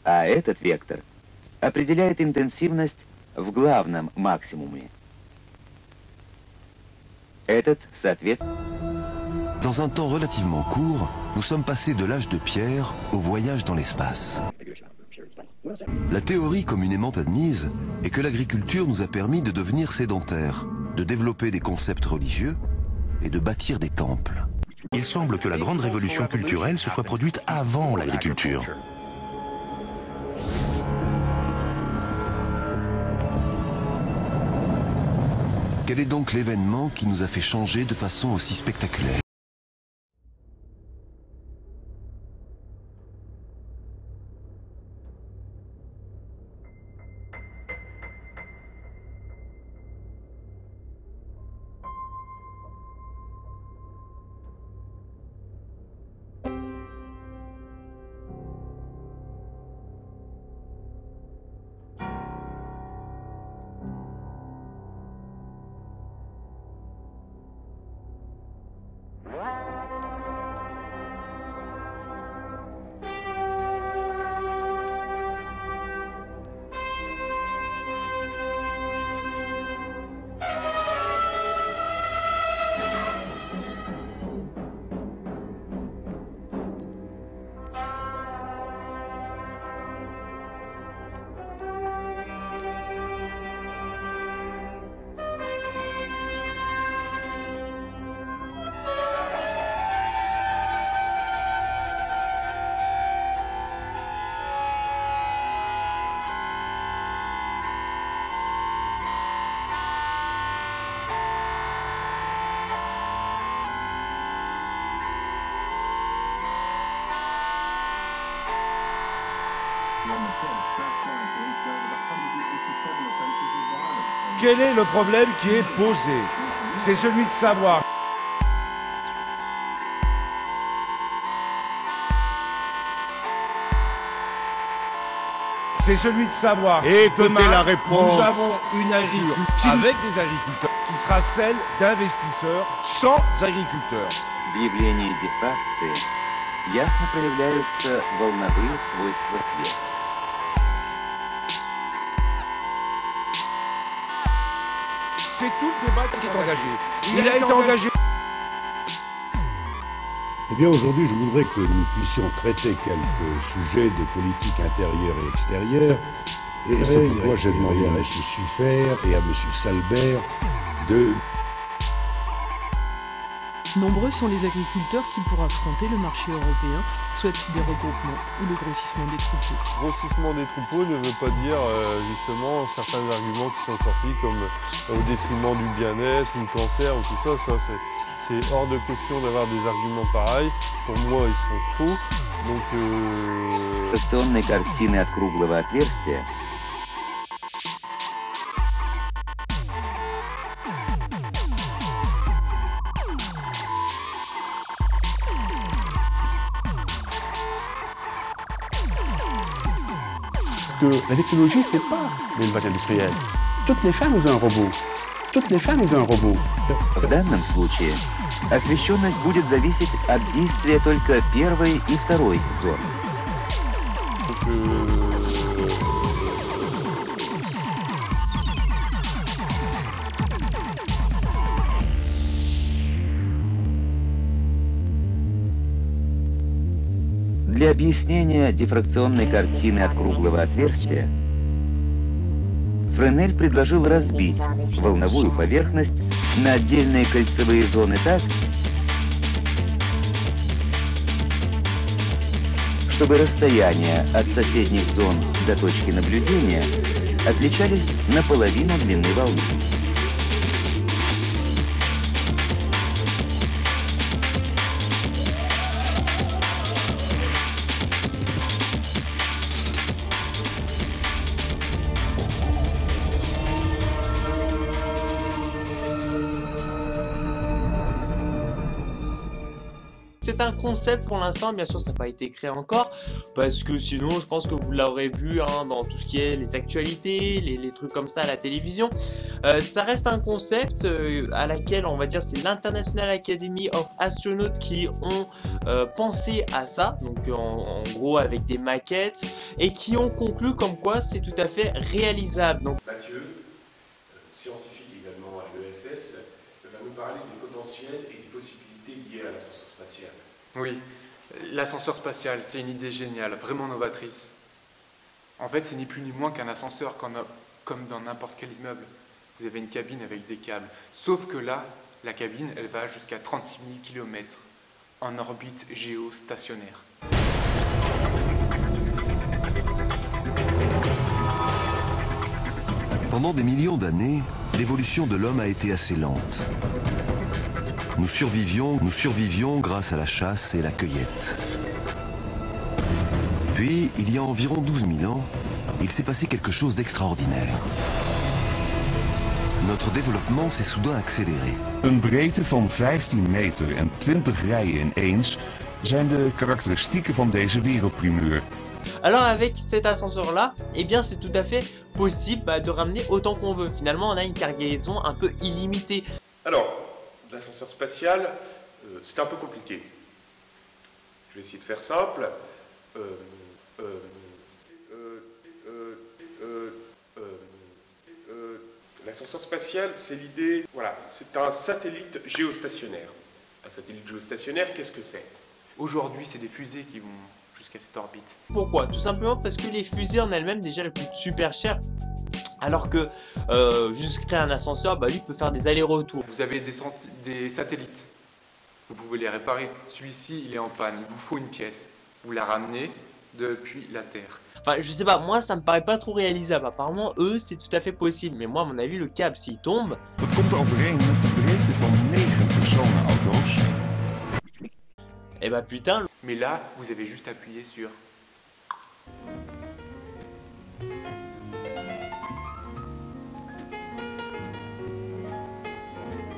а этот вектор определяет интенсивность в главном максимуме. Этот, соответственно... Dans un temps relativement court, nous sommes passés de l'âge de pierre au voyage dans l'espace. La théorie communément admise est que l'agriculture nous a permis de devenir sédentaires, de développer des concepts religieux et de bâtir des temples. Il semble que la grande révolution culturelle se soit produite avant l'agriculture. Quel est donc l'événement qui nous a fait changer de façon aussi spectaculaire ? Quel est le problème qui est posé? C'est celui de savoir. C'est celui de savoir. Et demain, la réponse. nous avons une agriculture avec des agriculteurs qui sera celle d'investisseurs sans agriculteurs. В явлении дифракции ясно проявляются волновые свойства света. C'est tout le débat qui est engagé. Il a été engagé. Eh bien, aujourd'hui, je voudrais que nous puissions traiter quelques sujets de politique intérieure et extérieure. Et c'est pourquoi j'ai demandé à M. Suffert et à M. Salbert de... Nombreux sont les agriculteurs qui, pour affronter le marché européen, souhaitent des regroupements ou le grossissement des troupeaux. Grossissement des troupeaux ne veut pas dire justement certains arguments qui sont sortis comme au détriment du bien-être, ou le cancer ou tout ça. C'est hors de question d'avoir des arguments pareils. Pour moi, ils sont faux. Donc, Фракционные картины от круглого отверстия que la technologie, c'est pas l'élevage industriel. Toutes les fermes ont un robot. Toutes les fermes ont un robot. В данном случае освещенность будет зависеть от действия только первой и второй зон. Для объяснения дифракционной картины от круглого отверстия Френель предложил разбить волновую поверхность на отдельные кольцевые зоны так, чтобы расстояния от соседних зон до точки наблюдения отличались на половину длины волны. c'est un concept pour l'instant, bien sûr ça n'a pas été créé encore, parce que sinon je pense que vous l'aurez vu hein, dans tout ce qui est les actualités, les trucs comme ça à la télévision. Ça reste un concept à laquelle on va dire c'est l'International Academy of Astronauts qui ont pensé à ça, donc en gros avec des maquettes, et qui ont conclu comme quoi c'est tout à fait réalisable. Donc, Mathieu, scientifique également à l'ESS, va nous parler des potentiels et des possibilités liées à l'ascenseur spatial. Oui, l'ascenseur spatial, c'est une idée géniale, vraiment novatrice. En fait, c'est ni plus ni moins qu'un ascenseur comme dans n'importe quel immeuble. Vous avez une cabine avec des câbles. Sauf que là, la cabine, elle va jusqu'à 36 000 km en orbite géostationnaire. Pendant des millions d'années, l'évolution de l'homme a été assez lente. Nous survivions grâce à la chasse et la cueillette. Puis, il y a environ 12 000 ans, il s'est passé quelque chose d'extraordinaire. Notre développement s'est soudain accéléré. Een breedte van 15 meter en 20 rijen ineens zijn de karakteristieken van deze wereldprimeur. Alors avec cet ascenseur là, eh bien c'est tout à fait possible de ramener autant qu'on veut. Finalement on a une cargaison un peu illimitée. Alors, l'ascenseur spatial, c'est un peu compliqué. Je vais essayer de faire simple. L'ascenseur spatial, c'est l'idée, voilà, c'est un satellite géostationnaire. Un satellite géostationnaire, qu'est-ce que c'est? Aujourd'hui, c'est des fusées qui vont jusqu'à cette orbite. Pourquoi? Tout simplement parce que les fusées en elles-mêmes, déjà, elles coûtent super cher. Alors que juste créer un ascenseur, bah, lui, peut faire des allers-retours. Vous avez des satellites. Vous pouvez les réparer. Celui-ci, il est en panne. Il vous faut une pièce. Vous la ramenez depuis la Terre. Enfin, je sais pas, moi ça me paraît pas trop réalisable. Apparemment, eux, c'est tout à fait possible. Mais moi, à mon avis, le câble, s'il tombe... Dat komt overeen met de breedte van 9 personenauto's. Eh bah putain... Mais là, vous avez juste appuyé sur...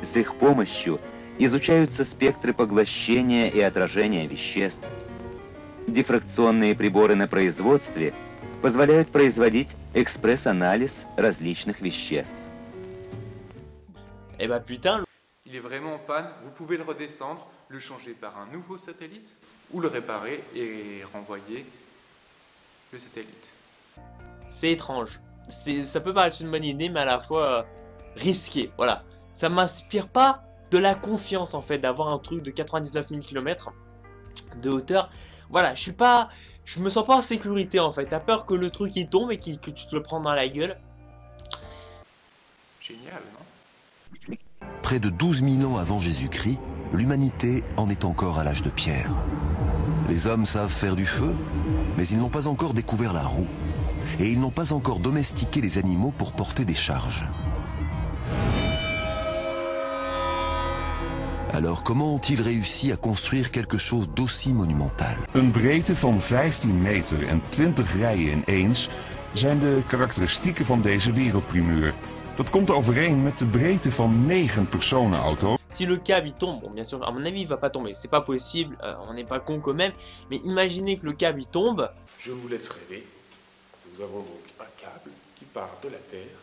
С их помощью изучаются спектры поглощения и отражения веществ. Дифракционные приборы на производстве позволяют производить экспресс-анализ различных веществ. Eh bah putain... Il est vraiment en panne, vous pouvez le redescendre, le changer par un nouveau satellite, ou le réparer et renvoyer le satellite. C'est étrange. Ça peut paraître une bonne idée, mais à la fois risqué. Voilà. Ça m'inspire pas de la confiance en fait d'avoir un truc de 99 000 km de hauteur. Voilà, je me sens pas en sécurité en fait. T'as peur que le truc il tombe et que tu te le prends dans la gueule. Génial, non? Près de 12 000 ans avant Jésus-Christ, l'humanité en est encore à l'âge de pierre. Les hommes savent faire du feu, mais ils n'ont pas encore découvert la roue. Et ils n'ont pas encore domestiqué les animaux pour porter des charges. Alors comment ont-ils réussi à construire quelque chose d'aussi monumental? Een breedte van 15 meter en 20 rijen ineens zijn de karakteristieken van deze wereldprimeur. Dat komt overeen met de breedte van 9 personenauto's. Si le câble il tombe, bon bien sûr à mon avis il va pas tomber, c'est pas possible, on n'est pas con quand même, mais imaginez que le câble il tombe. Je vous laisse rêver. Nous avons donc un câble qui part de la Terre,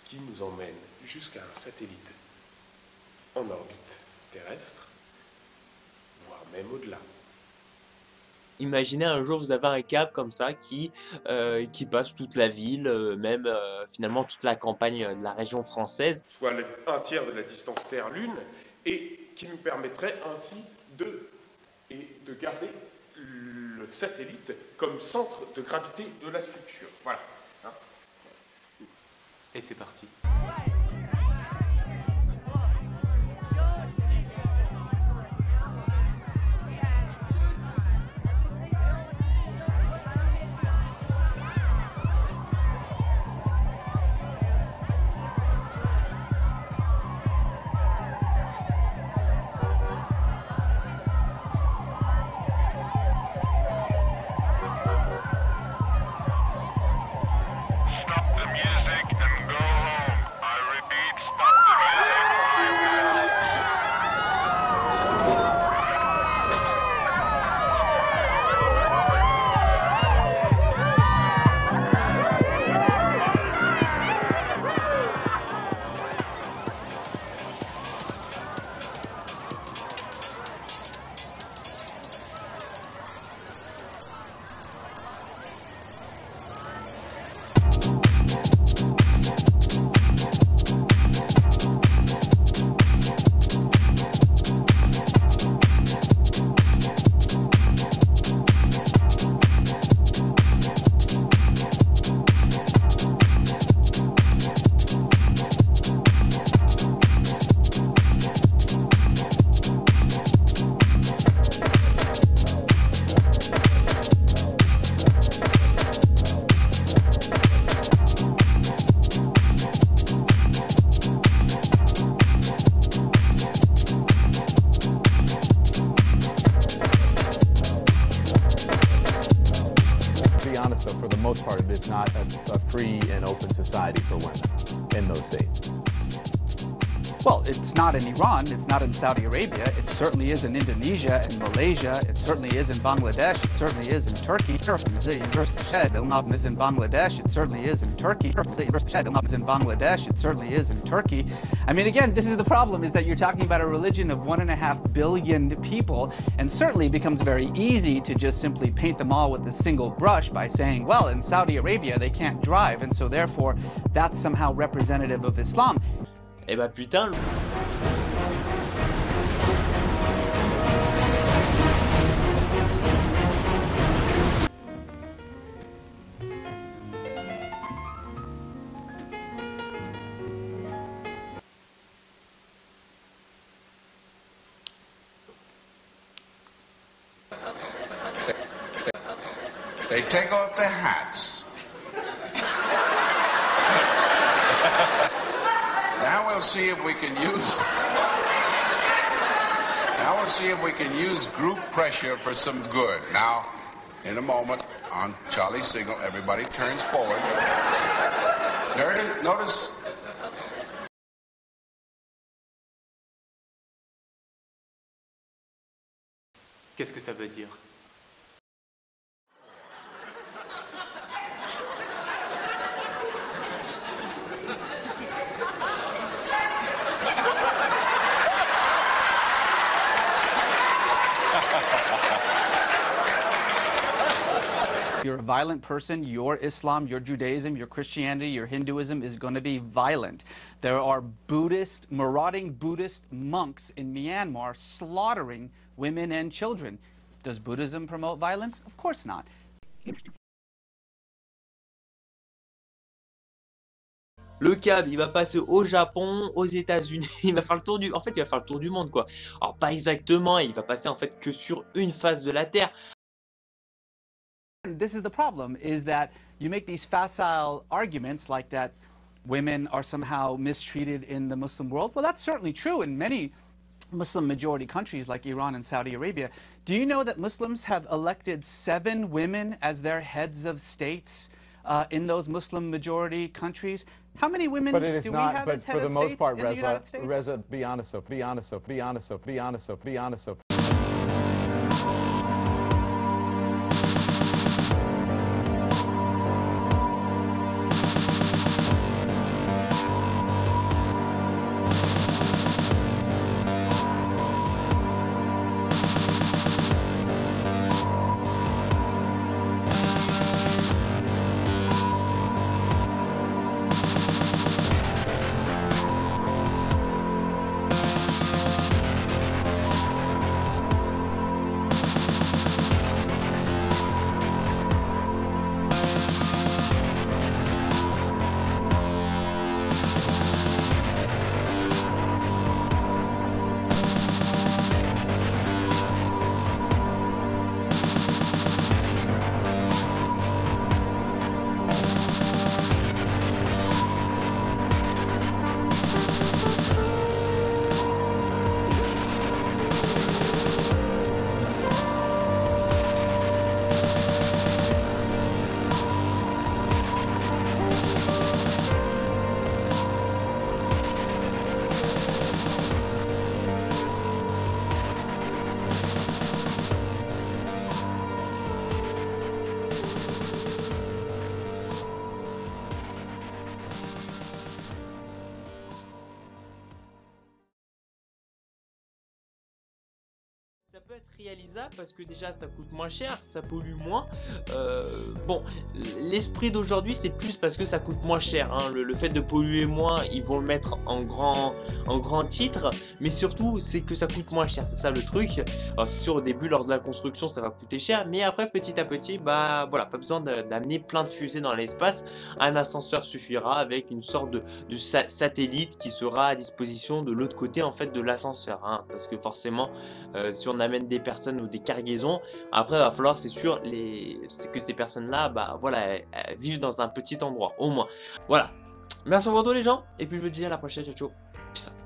qui nous emmène jusqu'à un satellite en orbite terrestre, voire même au-delà. Imaginez un jour vous avez un câble comme ça qui passe toute la ville, même finalement toute la campagne de la région française. Soit un tiers de la distance Terre-Lune, et qui nous permettrait ainsi de garder le satellite comme centre de gravité de la structure. Voilà. Hein? Et c'est parti. Stop the music and go home. open society for women in those states. Well, it's not in Iran, it's not in Saudi Arabia, it certainly is in Indonesia and Malaysia, it certainly is in Bangladesh, it certainly is in Turkey. Is in Bangladesh, it certainly is in Turkey. Is in Bangladesh, it certainly is in Turkey. I mean, again, this is the problem, is that you're talking about a religion of 1.5 billion people, and certainly it becomes very easy to just simply paint them all with a single brush by saying, well, in Saudi Arabia they can't drive, and so therefore that's somehow representative of Islam. Eh bah putain. They take off their hats. Now we'll see if we can use. Now we'll see if we can use group pressure for some good. Now, in a moment, on Charlie's signal, everybody turns forward. Notice. Qu'est-ce que ça veut dire? If you're a violent person, your Islam, your Judaism, your Christianity, your Hinduism is going to be violent. There are Buddhist, marauding Buddhist monks in Myanmar slaughtering women and children. Does Buddhism promote violence? Of course not. Le câble, il va passer au Japon, aux États-Unis, il va faire le tour du... En fait, il va faire le tour du monde, quoi. Alors, pas exactement, il va passer en fait que sur une face de la Terre. This is the problem, is that you make these facile arguments like that women are somehow mistreated in the Muslim world. Well, that's certainly true in many Muslim majority countries like Iran and Saudi Arabia. Do you know that Muslims have elected 7 women as their heads of states in those Muslim majority countries? How many women but it is do not, we have but as head for the of most states part, in the United States? Reza, be honest, be honest, be honest, be honest, be honest. Ça peut être réalisable parce que déjà ça coûte moins cher, ça pollue moins. Bon, l'esprit d'aujourd'hui c'est plus parce que ça coûte moins cher, hein. Le fait de polluer moins, ils vont le mettre en grand titre, mais surtout c'est que ça coûte moins cher, c'est ça le truc. Alors c'est sûr au début lors de la construction ça va coûter cher, mais après petit à petit, bah voilà, pas besoin d'amener plein de fusées dans l'espace, un ascenseur suffira avec une sorte de satellite qui sera à disposition de l'autre côté en fait de l'ascenseur, hein, parce que forcément si on amène des personnes ou des cargaisons, après il va falloir, c'est sûr, que ces personnes là, bah voilà, elles vivent dans un petit endroit au moins. Voilà, merci à vous tous les gens, et puis je vous dis à la prochaine, ciao ciao, peace out.